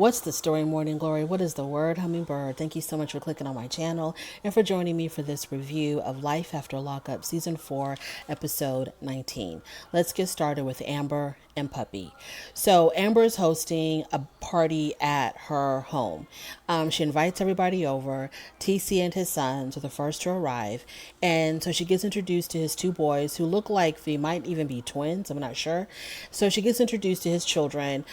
What's the story, Morning Glory? What is the word, Hummingbird? Thank you so much for clicking on my channel and for joining me for this review of Life After Lockup Season 4, Episode 19. Let's get started with Amber and Puppy. So Amber is hosting a party at her home. She invites everybody over. TC and his sons are the first to arrive. And so she gets introduced to his two boys who look like they might even be twins. I'm not sure. So she gets introduced to his children.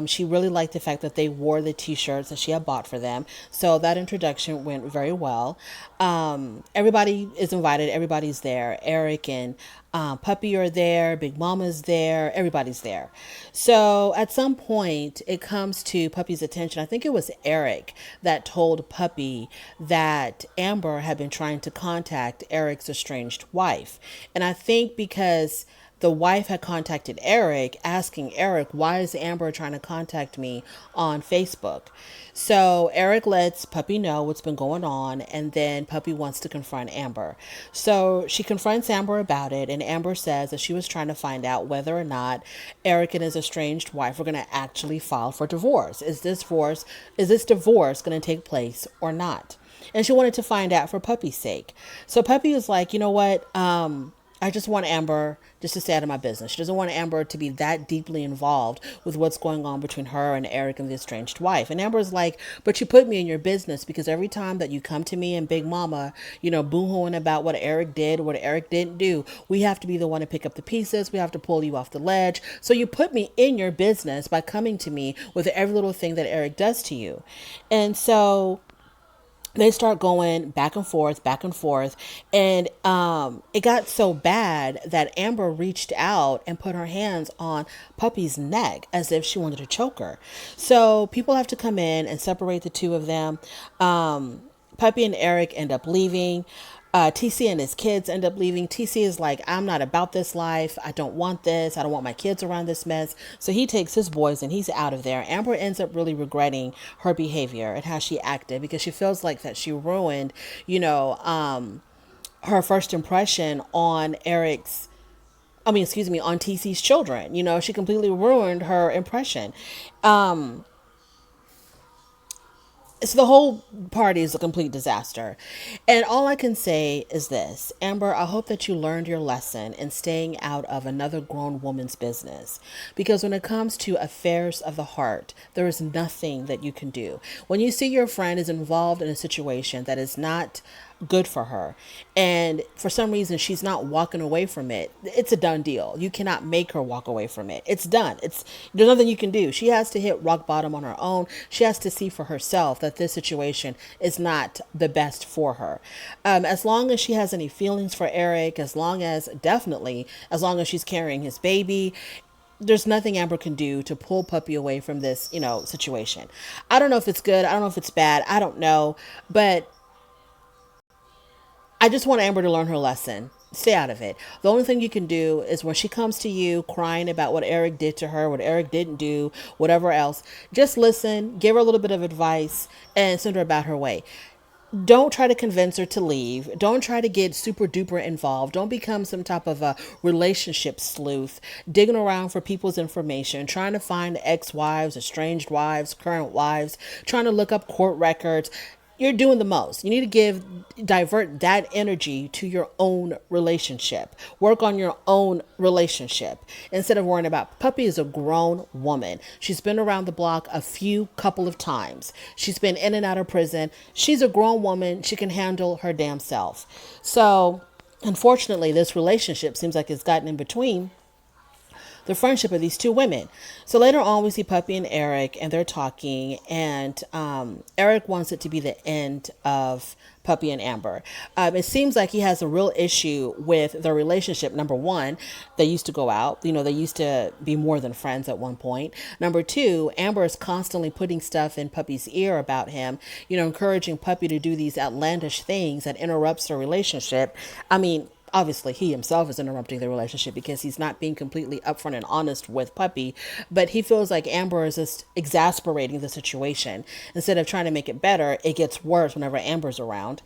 She really liked the fact that they wore the t-shirts that she had bought for them. So that introduction went very well. Everybody is invited. Everybody's there. Eric and Puppy are there. Big Mama's there. Everybody's there. So at some point, it comes to Puppy's attention. I think it was Eric that told Puppy that Amber had been trying to contact Eric's estranged wife. And I think because the wife had contacted Eric asking Eric, why is Amber trying to contact me on Facebook? So Eric lets Puppy know what's been going on, and then Puppy wants to confront Amber. So she confronts Amber about it, and Amber says that she was trying to find out whether or not Eric and his estranged wife were going to actually file for divorce. Is this divorce going to take place or not? And she wanted to find out for Puppy's sake. So Puppy was like, you know what? I just want Amber just to stay out of my business. She doesn't want Amber to be that deeply involved with what's going on between her and Eric and the estranged wife. And Amber's like, but you put me in your business because every time that you come to me and Big Mama, boo-hooing about what Eric did, what Eric didn't do, we have to be the one to pick up the pieces. We have to pull you off the ledge. So you put me in your business by coming to me with every little thing that Eric does to you. And so they start going back and forth, and it got so bad that Amber reached out and put her hands on Puppy's neck as if she wanted to choke her. So people have to come in and separate the two of them. Puppy and Eric end up leaving. TC and his kids end up leaving. TC is like, I'm not about this life. I don't want this. I don't want my kids around this mess. So he takes his boys and he's out of there. Amber ends up really regretting her behavior and how she acted because she feels like that she ruined, her first impression on on TC's children. She completely ruined her impression. So the whole party is a complete disaster. And all I can say is this, Amber, I hope that you learned your lesson in staying out of another grown woman's business. Because when it comes to affairs of the heart, there is nothing that you can do. When you see your friend is involved in a situation that is not good for her, and for some reason she's not walking away from it, it's a done deal. You cannot make her walk away from it. It's done. There's nothing you can do. She has to hit rock bottom on her own. She has to see for herself that this situation is not the best for her. As long as she has any feelings for Eric, as long as she's carrying his baby, there's nothing Amber can do to pull Puppy away from this, situation. I don't know if it's good. I don't know if it's bad. I don't know. But I just want Amber to learn her lesson. Stay out of it. The only thing you can do is when she comes to you crying about what Eric did to her, what Eric didn't do, whatever else, just listen, give her a little bit of advice, and send her about her way. Don't try to convince her to leave. Don't try to get super duper involved. Don't become some type of a relationship sleuth, digging around for people's information, trying to find ex-wives, estranged wives, current wives, trying to look up court records. You're doing the most. You need to divert that energy to your own relationship. Work on your own relationship instead of worrying about. Puppy is a grown woman. She's been around the block a couple of times. She's been in and out of prison. She's a grown woman. She can handle her damn self. So unfortunately, this relationship seems like it's gotten in between the friendship of these two women. So later on, we see Puppy and Eric, and they're talking, and Eric wants it to be the end of Puppy and Amber. It seems like he has a real issue with their relationship. Number one, they used to go out. They used to be more than friends at one point. Number two, Amber is constantly putting stuff in Puppy's ear about him, encouraging Puppy to do these outlandish things that interrupts their relationship. Obviously, he himself is interrupting the relationship because he's not being completely upfront and honest with Puppy, but he feels like Amber is just exasperating the situation. Instead of trying to make it better, it gets worse whenever Amber's around.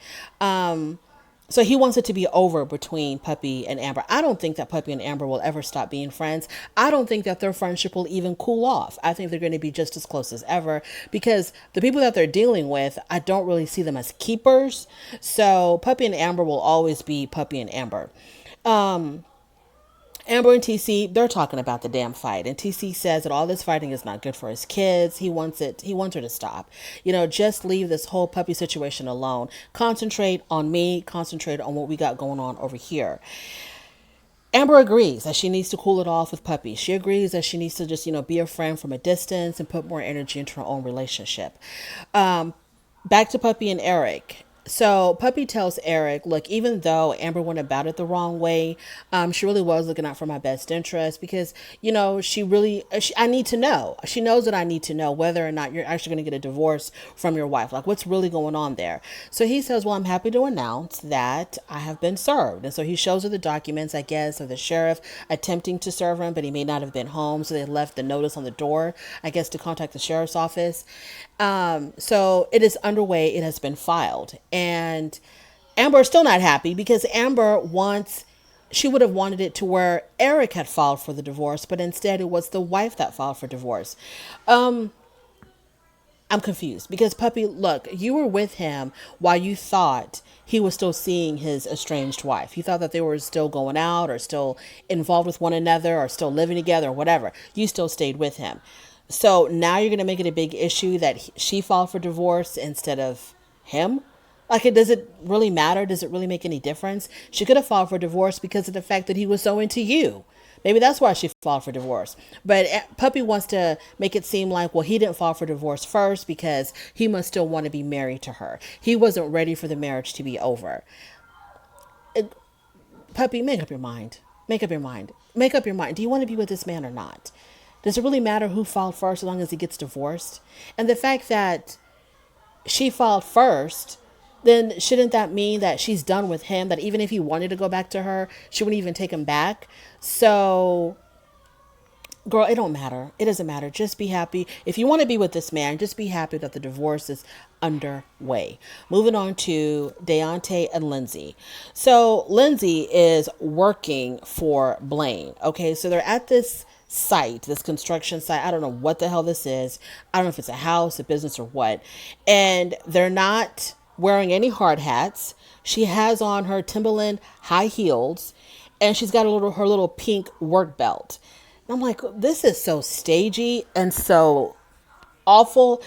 So he wants it to be over between Puppy and Amber. I don't think that Puppy and Amber will ever stop being friends. I don't think that their friendship will even cool off. I think they're going to be just as close as ever because the people that they're dealing with, I don't really see them as keepers. So Puppy and Amber will always be Puppy and Amber. Amber and TC, they're talking about the damn fight. And TC says that all this fighting is not good for his kids. He wants her to stop. Just leave this whole puppy situation alone. Concentrate on me, concentrate on what we got going on over here. Amber agrees that she needs to cool it off with Puppy. She agrees that she needs to just, be a friend from a distance and put more energy into her own relationship. Back to Puppy and Eric. So Puppy tells Eric, look, even though Amber went about it the wrong way, she really was looking out for my best interest because, I need to know. She knows that I need to know whether or not you're actually going to get a divorce from your wife. Like, what's really going on there? So he says, well, I'm happy to announce that I have been served. And so he shows her the documents, I guess, of the sheriff attempting to serve him, but he may not have been home. So they left the notice on the door, I guess, to contact the sheriff's office. So it is underway. It has been filed. And Amber is still not happy because she would have wanted it to where Eric had filed for the divorce, but instead it was the wife that filed for divorce. I'm confused because Puppy, look, you were with him while you thought he was still seeing his estranged wife. You thought that they were still going out or still involved with one another or still living together or whatever. You still stayed with him. So now you're going to make it a big issue that she filed for divorce instead of him? Like, does it really matter? Does it really make any difference? She could have filed for divorce because of the fact that he was so into you. Maybe that's why she filed for divorce. But Puppy wants to make it seem like, well, he didn't file for divorce first because he must still want to be married to her. He wasn't ready for the marriage to be over. Puppy, make up your mind. Make up your mind. Make up your mind. Do you want to be with this man or not? Does it really matter who filed first as long as he gets divorced? And the fact that she filed first, then shouldn't that mean that she's done with him? That even if he wanted to go back to her, she wouldn't even take him back? So, girl, it don't matter. It doesn't matter. Just be happy. If you want to be with this man, just be happy that the divorce is underway. Moving on to Daonte and Lindsay. So Lindsay is working for Blaine. Okay, so they're at this site, this construction site. I don't know what the hell this is. I don't know if it's a house, a business, or what. And they're not wearing any hard hats. She has on her Timberland high heels, and she's got her little pink work belt. And I'm like, this is so stagey and so awful.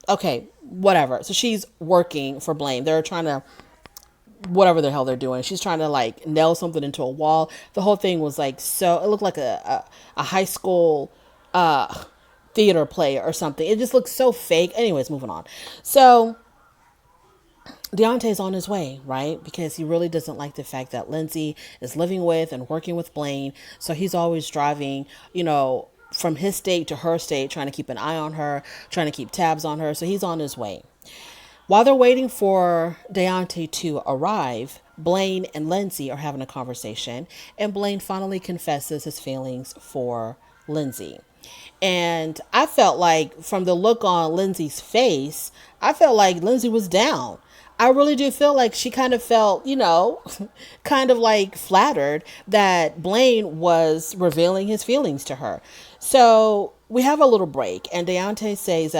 Okay, whatever. So she's working for Blaine. They're trying to, whatever the hell they're doing. She's trying to like nail something into a wall. The whole thing was like, so it looked like a high school theater play or something. It just looks so fake. Anyways, moving on. So Daonte's on his way, right? Because he really doesn't like the fact that Lindsay is living with and working with Blaine. So he's always driving, from his state to her state, trying to keep an eye on her, trying to keep tabs on her. So he's on his way. While they're waiting for Daonte to arrive, Blaine and Lindsay are having a conversation, and Blaine finally confesses his feelings for Lindsay. And I felt like, from the look on Lindsay's face, I felt like Lindsay was down. I really do feel like she kind of felt, kind of like flattered that Blaine was revealing his feelings to her. So we have a little break, and Daonte says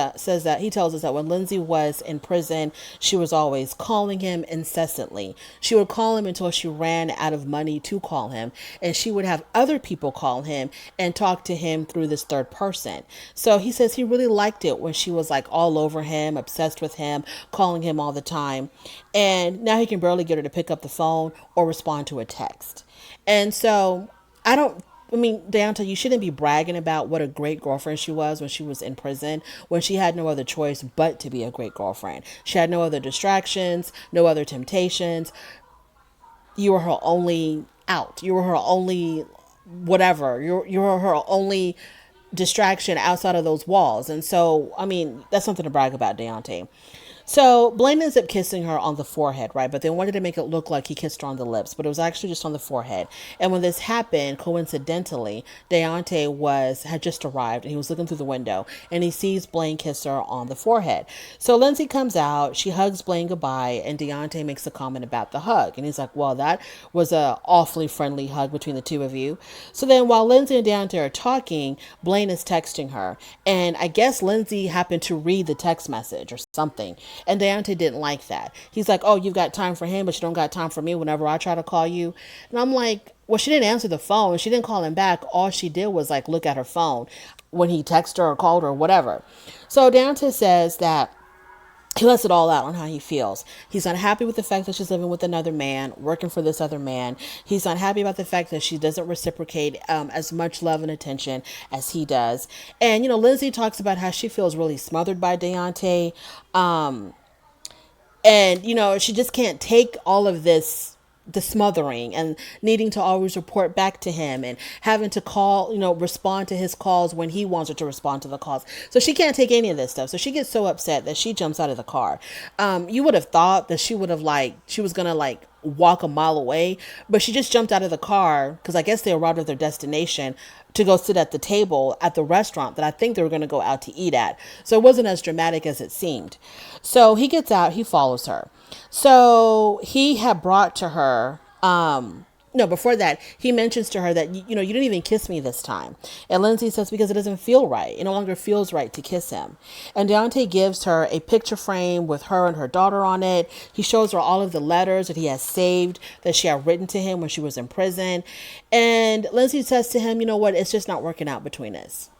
that he tells us that when Lindsay was in prison, she was always calling him incessantly. She would call him until she ran out of money to call him, and she would have other people call him and talk to him through this third person. So he says he really liked it when she was like all over him, obsessed with him, calling him all the time. And now he can barely get her to pick up the phone or respond to a text. And so Daonte, you shouldn't be bragging about what a great girlfriend she was when she was in prison, when she had no other choice but to be a great girlfriend. She had no other distractions, no other temptations. You were her only out. You were her only whatever. You were her only distraction outside of those walls. And so, that's something to brag about, Daonte. So Blaine ends up kissing her on the forehead, right? But they wanted to make it look like he kissed her on the lips, but it was actually just on the forehead. And when this happened, coincidentally, Daonte had just arrived and he was looking through the window and he sees Blaine kiss her on the forehead. So Lindsay comes out, she hugs Blaine goodbye, and Daonte makes a comment about the hug. And he's like, well, that was a awfully friendly hug between the two of you. So then while Lindsay and Daonte are talking, Blaine is texting her. And I guess Lindsay happened to read the text message or something. And Daonte didn't like that. He's like, oh, you've got time for him, but you don't got time for me whenever I try to call you. And I'm like, well, she didn't answer the phone. She didn't call him back. All she did was like look at her phone when he texted her or called her or whatever. So Daonte says that he lets it all out on how he feels. He's unhappy with the fact that she's living with another man, working for this other man. He's unhappy about the fact that she doesn't reciprocate as much love and attention as he does. And, Lindsay talks about how she feels really smothered by Daonte. And, she just can't take all of this, the smothering and needing to always report back to him and having to call, respond to his calls when he wants her to respond to the calls. So she can't take any of this stuff. So she gets so upset that she jumps out of the car. You would have thought that she would have she was going to walk a mile away, but she just jumped out of the car because I guess they arrived at their destination to go sit at the table at the restaurant that I think they were going to go out to eat at. So it wasn't as dramatic as it seemed. So he gets out, he follows her. So he had brought to her, no, before that, he mentions to her that, you didn't even kiss me this time. And Lindsay says, because it doesn't feel right. It no longer feels right to kiss him. And Daonte gives her a picture frame with her and her daughter on it. He shows her all of the letters that he has saved that she had written to him when she was in prison. And Lindsay says to him, you know what? It's just not working out between us.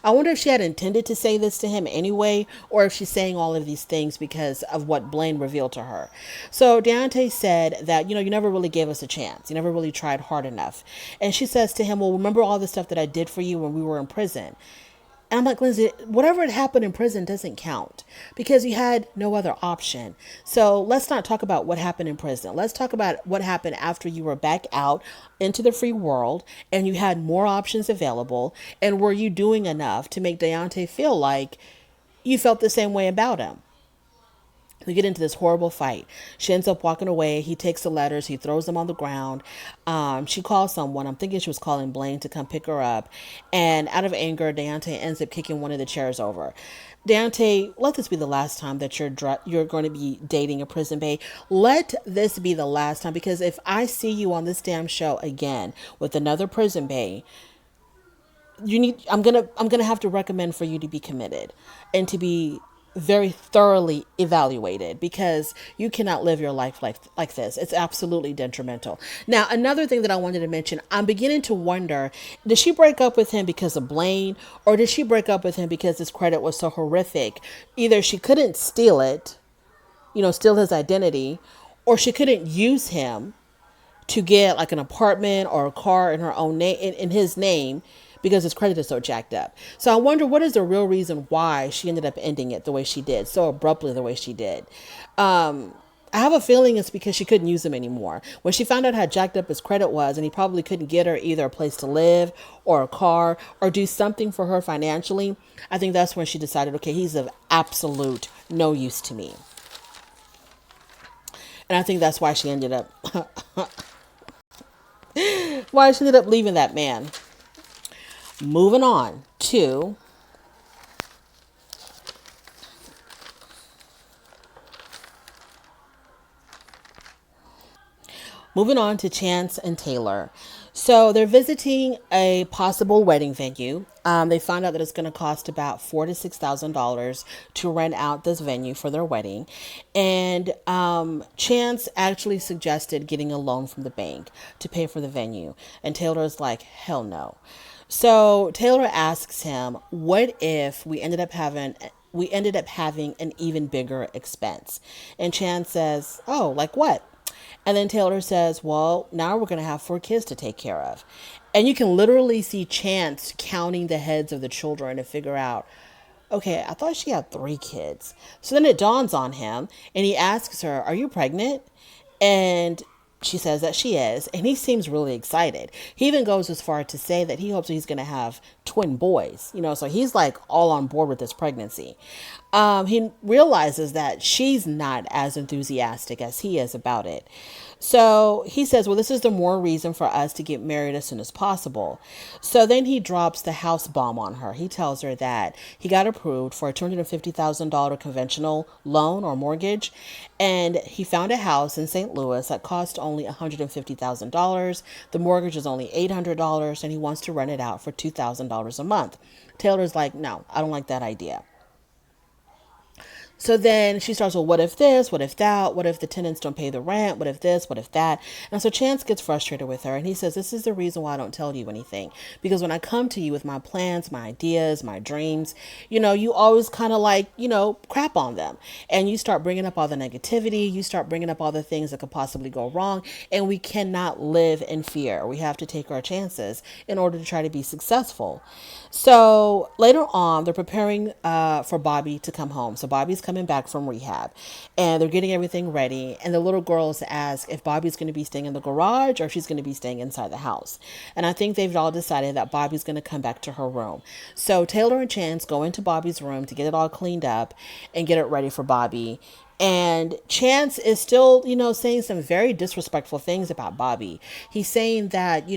I wonder if she had intended to say this to him anyway, or if she's saying all of these things because of what Blaine revealed to her. So Daonte said that, you never really gave us a chance. You never really tried hard enough. And she says to him, well, remember all the stuff that I did for you when we were in prison? And I'm like, Lindsay, whatever had happened in prison doesn't count because you had no other option. So let's not talk about what happened in prison. Let's talk about what happened after you were back out into the free world and you had more options available. And were you doing enough to make Daonte feel like you felt the same way about him? We get into this horrible fight. She ends up walking away. He takes the letters. He throws them on the ground. She calls someone. I'm thinking she was calling Blaine to come pick her up. And out of anger, Daonte ends up kicking one of the chairs over. Daonte, let this be the last time that you're going to be dating a prison bae. Let this be the last time, because if I see you on this damn show again with another prison bae, I'm gonna have to recommend for you to be committed and to be very thoroughly evaluated, because you cannot live your life like this. It's absolutely detrimental. Now, another thing that I wanted to mention, I'm beginning to wonder, did she break up with him because of Blaine, or did she break up with him because his credit was so horrific? Either she couldn't steal it, steal his identity, or she couldn't use him to get like an apartment or a car in her own name, in his name, because his credit is so jacked up. So I wonder what is the real reason why she ended up ending it the way she did, so abruptly the way she did. I have a feeling it's because she couldn't use him anymore. When she found out how jacked up his credit was and he probably couldn't get her either a place to live or a car or do something for her financially, I think that's when she decided, okay, he's of absolute no use to me. And I think that's why she ended up leaving that man. Moving on to Chance and Taylor. So they're visiting a possible wedding venue. They found out that it's going to cost about $4,000 to $6,000 to rent out this venue for their wedding. And Chance actually suggested getting a loan from the bank to pay for the venue. And Taylor's like, hell no. So Taylor asks him, what if we ended up having an even bigger expense? And Chance says, oh, like what? And then Taylor says, well, now we're going to have 4 kids to take care of. And you can literally see Chance counting the heads of the children to figure out, okay, I thought she had 3 kids. So then it dawns on him and he asks her, are you pregnant? And She says that she is, and he seems really excited. He even goes as far to say that he hopes he's going to have twin boys, so he's like all on board with this pregnancy. He realizes that she's not as enthusiastic as he is about it. So he says, well, this is the more reason for us to get married as soon as possible. So then he drops the house bomb on her. He tells her that he got approved for a $250,000 conventional loan or mortgage. And he found a house in St. Louis that cost only $150,000. The mortgage is only $800, and he wants to rent it out for $2,000 a month. Taylor's like, no, I don't like that idea. So then she starts, well, what if this? What if that? What if the tenants don't pay the rent? What if this? What if that? And so Chance gets frustrated with her, and he says, this is the reason why I don't tell you anything. Because when I come to you with my plans, my ideas, my dreams, you always kind of like, crap on them. And you start bringing up all the negativity. You start bringing up all the things that could possibly go wrong. And we cannot live in fear. We have to take our chances in order to try to be successful. So later on, they're preparing for Bobby to come home. So Bobby's coming back from rehab, and they're getting everything ready. And the little girls ask if Bobby's going to be staying in the garage or if she's going to be staying inside the house. And I think they've all decided that Bobby's going to come back to her room. So Taylor and Chance go into Bobby's room to get it all cleaned up and get it ready for Bobby. And Chance is still, saying some very disrespectful things about Bobby. He's saying that,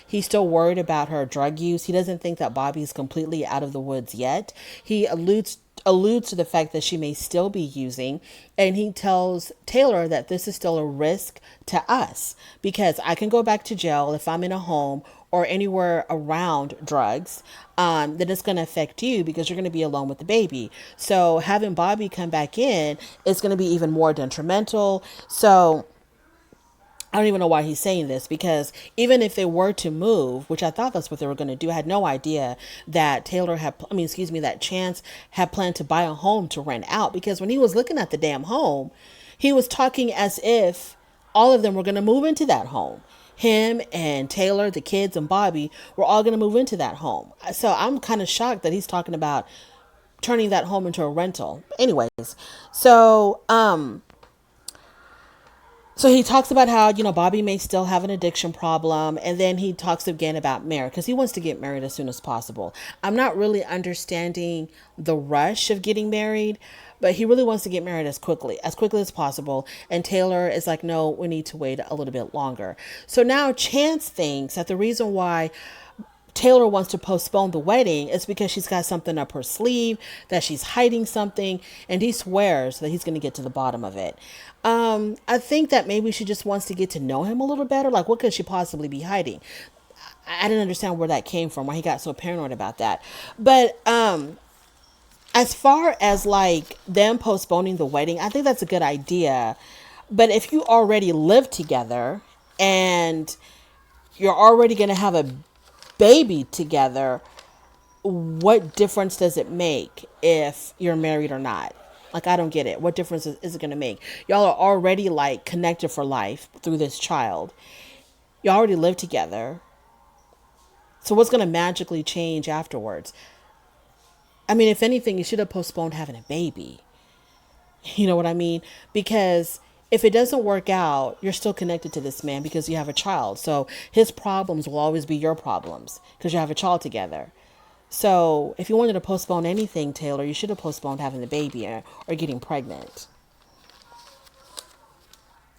he's still worried about her drug use. He doesn't think that Bobby's completely out of the woods yet. He alludes to the fact that she may still be using, and he tells Taylor that this is still a risk to us because I can go back to jail if I'm in a home or anywhere around drugs, then it's going to affect you because you're going to be alone with the baby. So having Bobby come back in is going to be even more detrimental. So I don't even know why he's saying this, because even if they were to move, which I thought that's what they were going to do, I had no idea that that Chance had planned to buy a home to rent out, because when he was looking at the damn home, he was talking as if all of them were going to move into that home. Him and Taylor, the kids, and Bobby were all going to move into that home. So I'm kind of shocked that he's talking about turning that home into a rental. Anyways, so so he talks about how, Bobby may still have an addiction problem. And then he talks again about marriage because he wants to get married as soon as possible. I'm not really understanding the rush of getting married, but he really wants to get married as quickly as possible. And Taylor is like, no, we need to wait a little bit longer. So now Chance thinks that the reason why Taylor wants to postpone the wedding is because she's got something up her sleeve, that she's hiding something, and he swears that he's going to get to the bottom of it. I think that maybe she just wants to get to know him a little better. Like, what could she possibly be hiding? I didn't understand where that came from, why he got so paranoid about that. But as far as like them postponing the wedding, I think that's a good idea. But if you already live together and you're already going to have a baby together, what difference does it make if you're married or not? Like, I don't get it. What difference is it going to make? Y'all are already like connected for life through this child. You already live together. So what's going to magically change afterwards? I mean, if anything, you should have postponed having a baby. You know what I mean? Because if it doesn't work out, you're still connected to this man because you have a child. So his problems will always be your problems because you have a child together. So if you wanted to postpone anything, Taylor, you should have postponed having the baby or getting pregnant.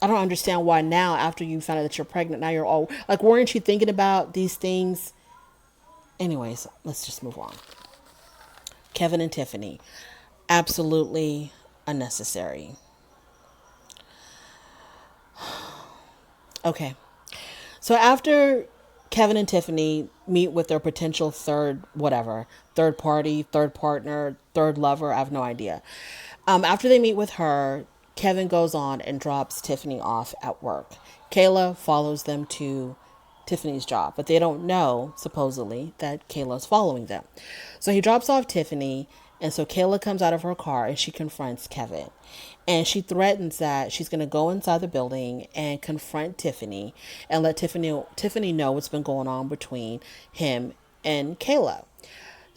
I don't understand why now, after you found out that you're pregnant, now you're all like, weren't you thinking about these things? Anyways, let's just move on. Kevin and Tiffany, absolutely unnecessary. Okay. So after Kevin and Tiffany meet with their potential third party, third partner, third lover, I have no idea. After they meet with her, Kevin goes on and drops Tiffany off at work. Kayla follows them to Tiffany's job, but they don't know, supposedly, that Kayla's following them. So he drops off Tiffany, and so Kayla comes out of her car and she confronts Kevin. And she threatens that she's going to go inside the building and confront Tiffany and let Tiffany know what's been going on between him and Kayla.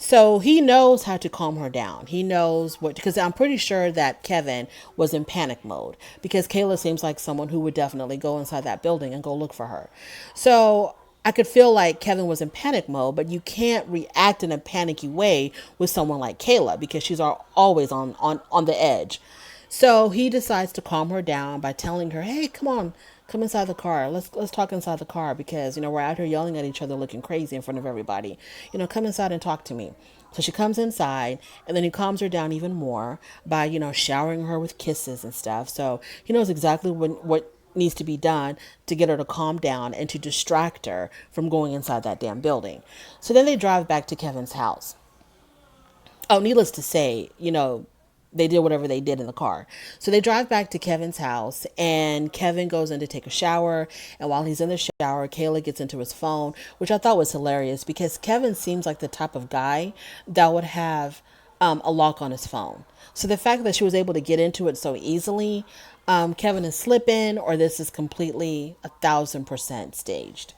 So he knows how to calm her down. He knows what, because I'm pretty sure that Kevin was in panic mode because Kayla seems like someone who would definitely go inside that building and go look for her. So I could feel like Kevin was in panic mode, but you can't react in a panicky way with someone like Kayla because she's always on the edge. So he decides to calm her down by telling her, "Hey, come on, come inside the car. Let's talk inside the car because we're out here yelling at each other, looking crazy in front of everybody. Come inside and talk to me." So she comes inside, and then he calms her down even more by showering her with kisses and stuff. So he knows exactly what needs to be done to get her to calm down and to distract her from going inside that damn building. So then they drive back to Kevin's house. Oh, needless to say, they did whatever they did in the car. So they drive back to Kevin's house, and Kevin goes in to take a shower. And while he's in the shower, Kayla gets into his phone, which I thought was hilarious because Kevin seems like the type of guy that would have a lock on his phone. So the fact that she was able to get into it so easily, Kevin is slipping, or this is completely 1,000% staged.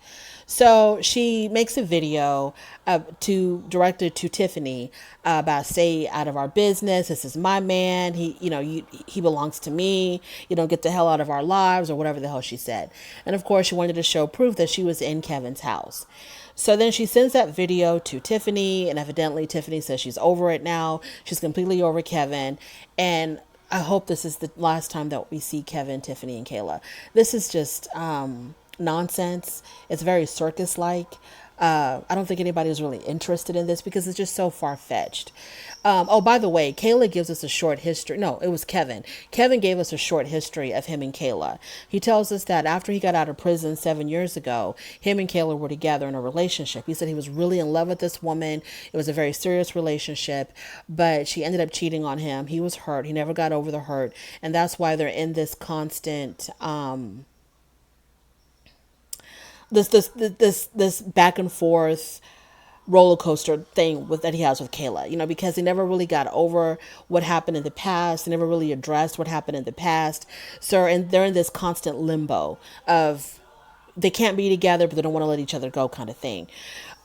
So she makes a video directed to Tiffany about stay out of our business. This is my man. He belongs to me. Get the hell out of our lives, or whatever the hell she said. And of course, she wanted to show proof that she was in Kevin's house. So then she sends that video to Tiffany, and evidently Tiffany says she's over it now. She's completely over Kevin, and I hope this is the last time that we see Kevin, Tiffany, and Kayla. This is just nonsense. It's very circus-like. I don't think anybody's really interested in this because it's just so far-fetched. Oh, by the way, Kayla gives us a short history. No, it was Kevin. Kevin gave us a short history of him and Kayla. He tells us that after he got out of prison 7 years ago, him and Kayla were together in a relationship. He said he was really in love with this woman. It was a very serious relationship, but she ended up cheating on him. He was hurt. He never got over the hurt. And that's why they're in this constant this back and forth roller coaster thing that he has with Kayla, because he never really got over what happened in the past. He never really addressed what happened in the past. So, and they're in this constant limbo of they can't be together, but they don't want to let each other go kind of thing.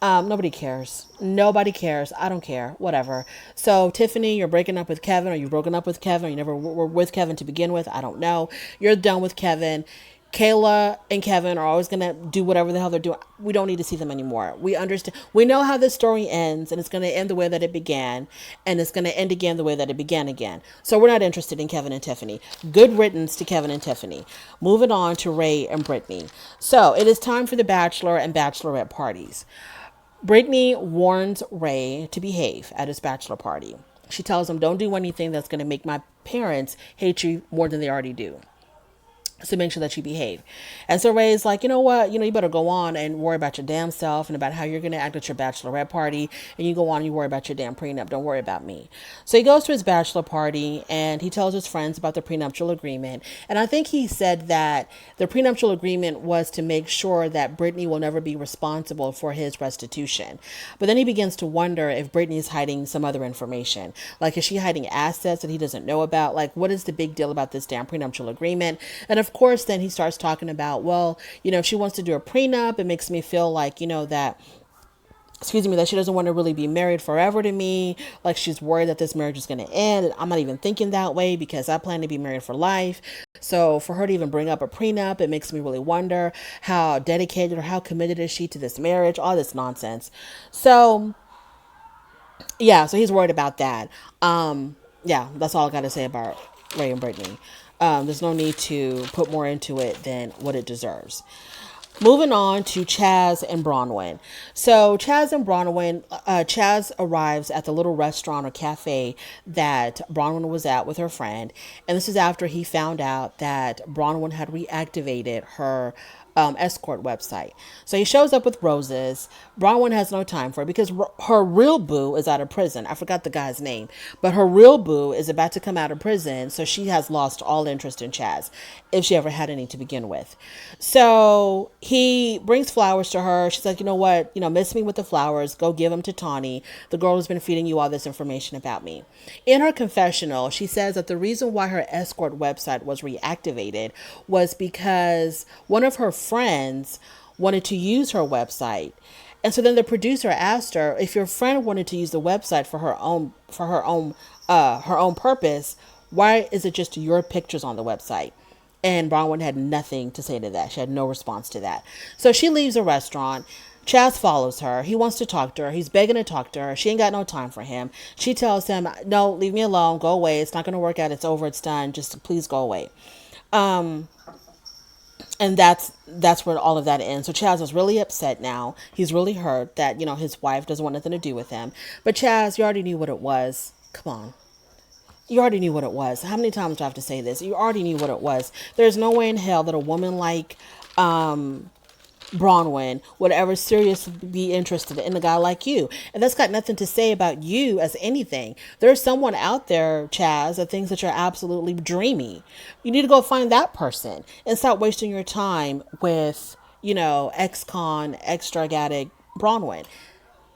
Nobody cares. Nobody cares. I don't care. Whatever. So, Tiffany, you're breaking up with Kevin, or you've broken up with Kevin, or you never were with Kevin to begin with. I don't know. You're done with Kevin. Kayla and Kevin are always going to do whatever the hell they're doing. We don't need to see them anymore. We understand. We know how this story ends, and it's going to end the way that it began, and it's going to end again the way that it began again. So we're not interested in Kevin and Tiffany. Good riddance to Kevin and Tiffany. Moving on to Ray and Brittany. So it is time for the bachelor and bachelorette parties. Brittany warns Ray to behave at his bachelor party. She tells him, don't do anything that's going to make my parents hate you more than they already do. So make sure that you behave. And so Ray's like, you know what? You better go on and worry about your damn self and about how you're going to act at your bachelorette party. And you go on and you worry about your damn prenup. Don't worry about me. So he goes to his bachelor party and he tells his friends about the prenuptial agreement. And I think he said that the prenuptial agreement was to make sure that Brittany will never be responsible for his restitution. But then he begins to wonder if Brittany's hiding some other information. Like, is she hiding assets that he doesn't know about? Like, what is the big deal about this damn prenuptial agreement? And of course, then he starts talking about, well, if she wants to do a prenup, it makes me feel like, that she doesn't want to really be married forever to me. Like, she's worried that this marriage is going to end. And I'm not even thinking that way because I plan to be married for life. So for her to even bring up a prenup, it makes me really wonder how dedicated or how committed is she to this marriage, all this nonsense. So yeah, so he's worried about that. Yeah, that's all I got to say about Ray and Brittany. There's no need to put more into it than what it deserves. Moving on to Chaz and Bronwyn. So Chaz and Bronwyn, Chaz arrives at the little restaurant or cafe that Bronwyn was at with her friend. And this is after he found out that Bronwyn had reactivated her escort website. So he shows up with roses. Bronwyn has no time for it because her real boo is out of prison. I forgot the guy's name, but her real boo is about to come out of prison. So she has lost all interest in Chaz, if she ever had any to begin with. So he brings flowers to her. She's like, you know what? Miss me with the flowers. Go give them to Tawny, the girl who's been feeding you all this information about me. In her confessional, she says that the reason why her escort website was reactivated was because one of her friends wanted to use her website And so then the producer asked her, if your friend wanted to use the website for her own purpose, why is it just your pictures on the website? And Bronwyn had nothing to say to that. She had no response to that. So she leaves the restaurant. Chaz follows her. He wants to talk to her. He's begging to talk to her. She ain't got no time for him. She tells him, no, leave me alone. Go away. It's not going to work out. It's over. It's done. Just please go away. And that's where all of that ends. So Chaz is really upset now. He's really hurt that, his wife doesn't want nothing to do with him. But Chaz, you already knew what it was. Come on. You already knew what it was. How many times do I have to say this? You already knew what it was. There's no way in hell that a woman like Bronwyn would ever seriously be interested in a guy like you. And that's got nothing to say about you as anything. There's someone out there, Chaz, that thinks that you're absolutely dreamy. You need to go find that person and stop wasting your time with, ex-con, ex-drug addict Bronwyn.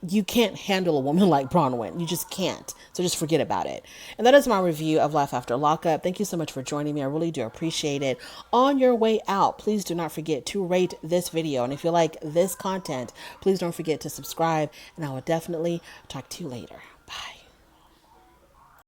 You can't handle a woman like Bronwyn. You just can't. So just forget about it. And that is my review of Life After Lockup. Thank you so much for joining me. I really do appreciate it. On your way out, please do not forget to rate this video. And if you like this content, please don't forget to subscribe. And I will definitely talk to you later. Bye.